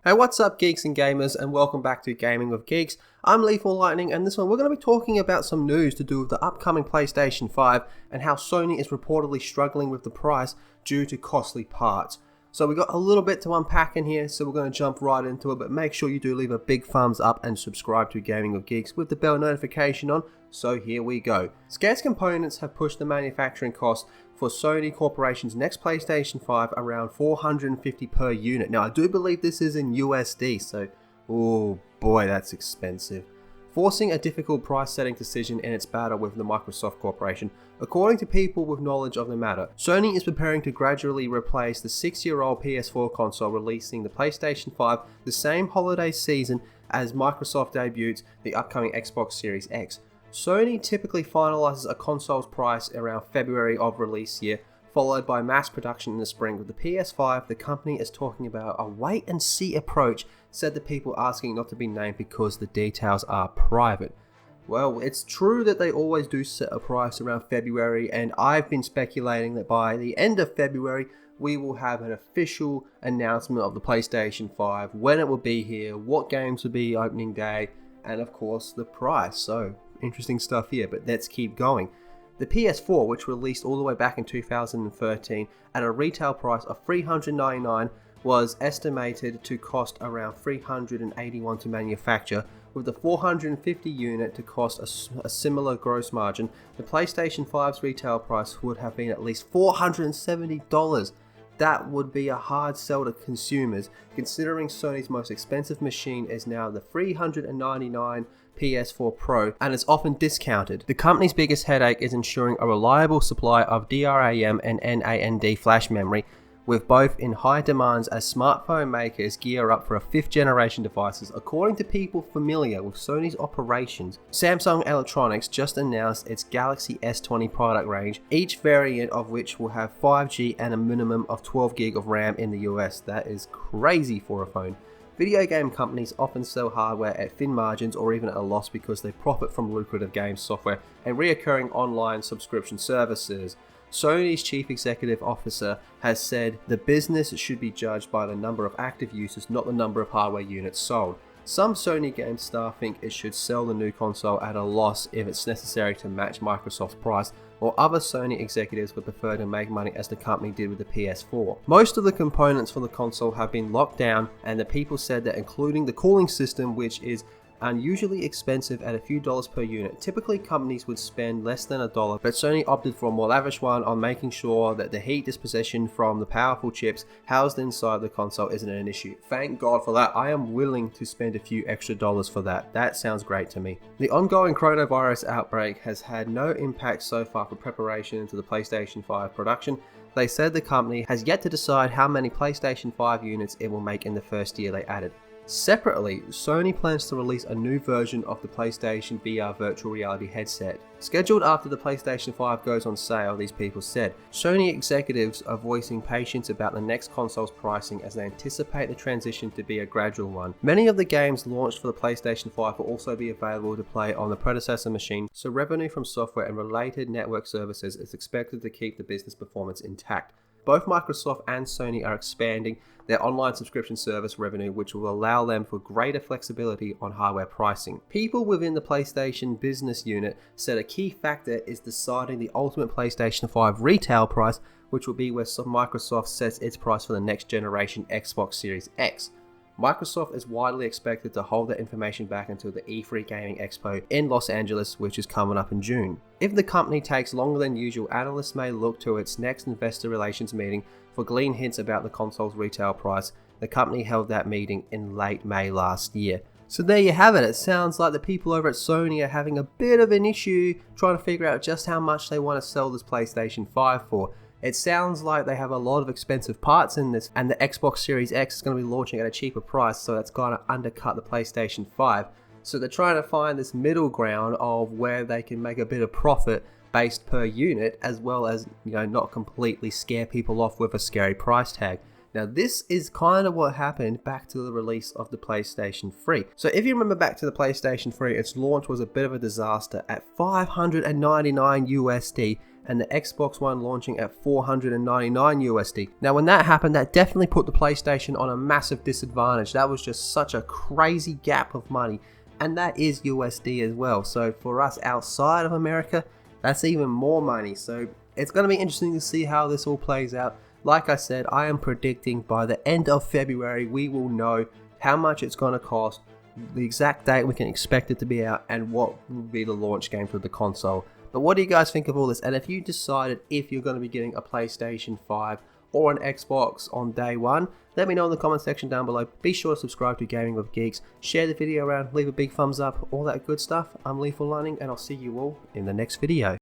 Hey, what's up geeks and gamers, and welcome back to Gaming with Geeks. I'm Lethal Lightning, and this one we're going to be talking about some news to do with the upcoming PlayStation 5 and how Sony is reportedly struggling with the price due to costly parts. So we got a little bit to unpack in here, so we're going to jump right into it, but make sure you do leave a big thumbs up and subscribe to Gaming with Geeks with the bell notification on. So here we go. Scarce components have pushed the manufacturing cost for Sony Corporation's next PlayStation 5 around $450 per unit. Now I do believe this is in USD, so oh boy, that's expensive. Forcing a difficult price setting decision in its battle with the Microsoft Corporation. According to people with knowledge of the matter, Sony is preparing to gradually replace the 6-year-old PS4 console, releasing the PlayStation 5 the same holiday season as Microsoft debuts the upcoming Xbox Series X. Sony typically finalizes a console's price around February of release year, followed by mass production in the spring. With the PS5, the company is talking about a wait and see approach, said the people asking not to be named because the details are private. Well, it's true that they always do set a price around February, and I've been speculating that by the end of February, we will have an official announcement of the PlayStation 5, when it will be here, what games will be opening day, and of course the price. So interesting stuff here, but let's keep going. The PS4, which released all the way back in 2013 at a retail price of $399, was estimated to cost around $381 to manufacture, with the 450 unit to cost a similar gross margin. The PlayStation 5's retail price would have been at least $470. That would be a hard sell to consumers, considering Sony's most expensive machine is now the $399 PS4 Pro, and it's often discounted. The company's biggest headache is ensuring a reliable supply of DRAM and NAND flash memory, with both in high demands as smartphone makers gear up for a 5th generation devices. According to people familiar with Sony's operations, Samsung Electronics just announced its Galaxy S20 product range, each variant of which will have 5G and a minimum of 12 GB of RAM in the US. That is crazy for a phone. Video game companies often sell hardware at thin margins or even at a loss because they profit from lucrative game software and reoccurring online subscription services. Sony's chief executive officer has said the business should be judged by the number of active users, not the number of hardware units sold. Some Sony game staff think it should sell the new console at a loss if it's necessary to match Microsoft's price, while other Sony executives would prefer to make money as the company did with the PS4. Most of the components for the console have been locked down, and the people said that including the cooling system, which is unusually expensive at a few dollars per unit. Typically companies would spend less than $1, but Sony opted for a more lavish one on making sure that the heat disposition from the powerful chips housed inside the console isn't an issue. Thank God for that. I am willing to spend a few extra dollars for that. That sounds great to me. The ongoing coronavirus outbreak has had no impact so far for preparation into the PlayStation 5 production. They said the company has yet to decide how many PlayStation 5 units it will make in the first year they added. Separately, Sony plans to release a new version of the PlayStation VR virtual reality headset. Scheduled after the PlayStation 5 goes on sale, these people said. Sony executives are voicing patience about the next console's pricing as they anticipate the transition to be a gradual one. Many of the games launched for the PlayStation 5 will also be available to play on the predecessor machine, so revenue from software and related network services is expected to keep the business performance intact. Both Microsoft and Sony are expanding their online subscription service revenue, which will allow them for greater flexibility on hardware pricing. People within the PlayStation business unit said a key factor is deciding the ultimate PlayStation 5 retail price, which will be where Microsoft sets its price for the next generation Xbox Series X. Microsoft is widely expected to hold that information back until the E3 Gaming Expo in Los Angeles, which is coming up in June. If the company takes longer than usual, analysts may look to its next investor relations meeting for glean hints about the console's retail price. The company held that meeting in late May last year. So there you have it. It sounds like the people over at Sony are having a bit of an issue trying to figure out just how much they want to sell this PlayStation 5 for. It sounds like they have a lot of expensive parts in this, and the Xbox Series X is going to be launching at a cheaper price, so that's going to undercut the PlayStation 5. So they're trying to find this middle ground of where they can make a bit of profit based per unit, as well as, not completely scare people off with a scary price tag. Now this is kind of what happened back to the release of the PlayStation 3. So if you remember back to the PlayStation 3, its launch was a bit of a disaster at $599 USD, and the Xbox One launching at $499 USD. Now when that happened, that definitely put the PlayStation on a massive disadvantage. That was just such a crazy gap of money, and that is USD as well. So for us outside of America, that's even more money. So it's going to be interesting to see how this all plays out. Like I said, I am predicting by the end of February we will know how much it's going to cost, the exact date we can expect it to be out, and what will be the launch game for the console. But what do you guys think of all this? And if you decided if you're going to be getting a PlayStation 5 or an Xbox on day one, let me know in the comment section down below. Be sure to subscribe to Gaming with Geeks, share the video around, leave a big thumbs up, all that good stuff. I'm Lethal Lightning, and I'll see you all in the next video.